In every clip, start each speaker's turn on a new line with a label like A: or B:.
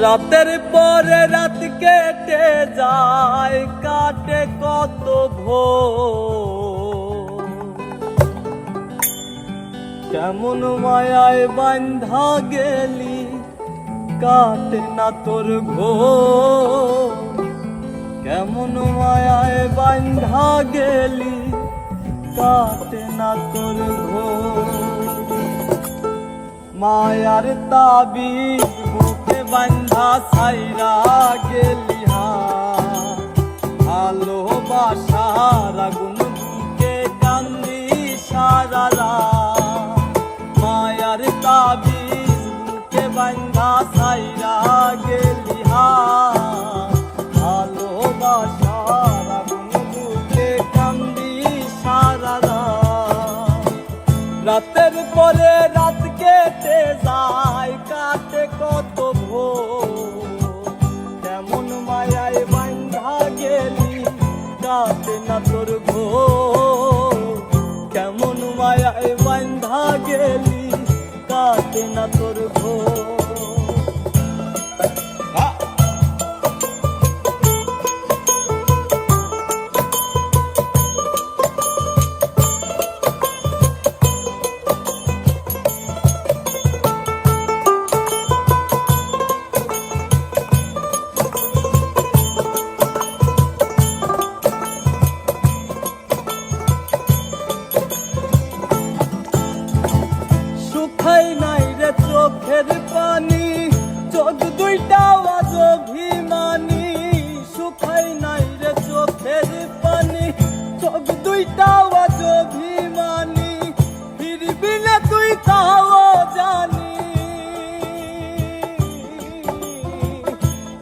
A: রাতের পরে রাত কেটে যায়, কাটে কত ভোর। কেমন মায়ায় বান্ধা গেলি, কাটে না তোর ঘোর। কেমন মায়ায় বান্ধা গেলি, কাটে না তোর ঘোর। মায়ার তাবিজ বুকে বান্ধা ছাইরা গেলি, ভালোবাসার আগুন বুকে কান্দি সারা রাত। মায়ার তাবিজ বুকে বান্ধা ছাইরা গেলি, ভালোবাসার আগুন বুকে কান্দি সারা রাত। রাতের পরে রাত কেটে যায়, কাটে কত ভোর। কেমন মায়ায় বান্ধা গেলি, কাটে না তোর ঘোর। কেমন মায়ায় বান্ধা গেলি, কাটে না তোর ঘোর। সুখাই নাই রে চোখের পানি, চোখ দুইটা আজ অভিমানী। সুখাই নাই রে চোখের পানি, চোখ দুইটা আজ অভিমানী। ফিরবি না তুই তাও জানি,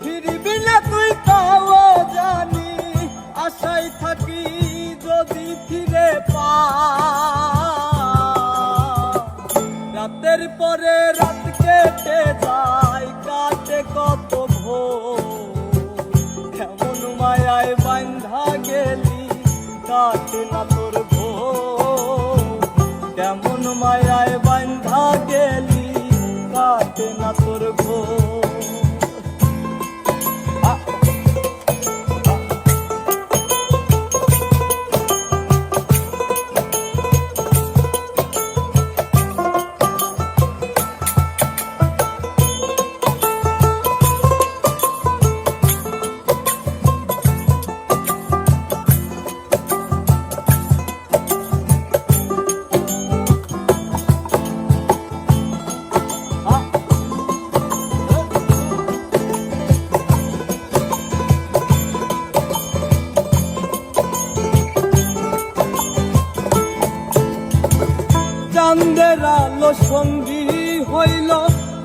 A: ফিরবি না তুই তাও জানি। আশায় থাকি যদি ফিরে পা। রাতের পরে রাত কেটে যায়, কাটে কত ভোর। কেমন মায়ায় বান্ধা গেলি, কাটে না তোর ঘোর। কেমন মায়ায় বান্ধা গেলি, কাটে না তোর ঘোর। চাঁদের আলো সঙ্গী হইল,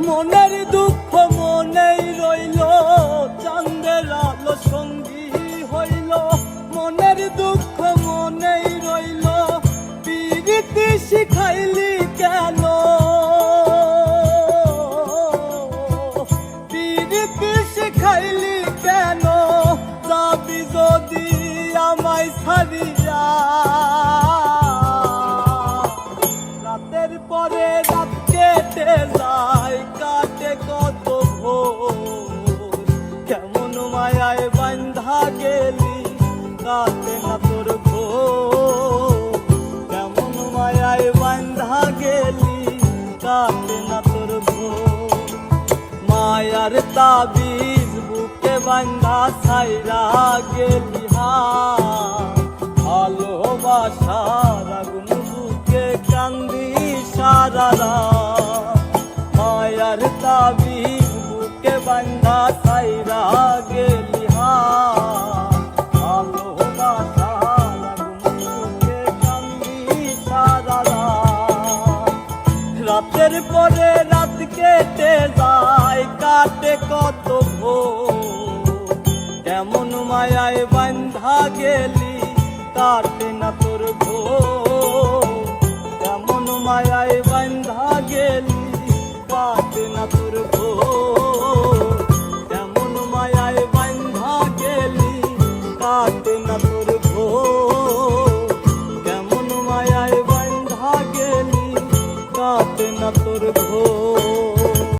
A: মনের দুঃখ মনেই রইল। চাঁদের আলো সঙ্গী হইল, মনের দুঃখ মনেই রইল। পিরিতি শিখাইলি কেন, পিরিতি শিখাইলি কেন। যাবি যদি আমায় ছাড়িয়া। রাতের পরে রাত কেটে যায়, কাটে কত ভোর। কেমন মায়ায় বান্ধা গেলি, কাটে না তোর ঘোর। কেমন মায়ায় বান্ধা গেলি, কাটে না তোর ঘোর। মায়ার তাবিজ বুকে বান্ধা ছাইরা গেলি, ভালোবাসার আগুন বুকে কান্দি সারা রাত। মায়ার তাবিজ বুকে বান্ধা ছাইরা গেলি, ভালোবাসার আগুন বুকে কান্দি সারা রাত। রাতের পরে রাত কেটে যায়, কাটে কত ভোর। কেমন মায়ায় বান্ধা গেলি, কাটে না তোর ঘোর। কেমন মায়ায় বান্ধা গেলি,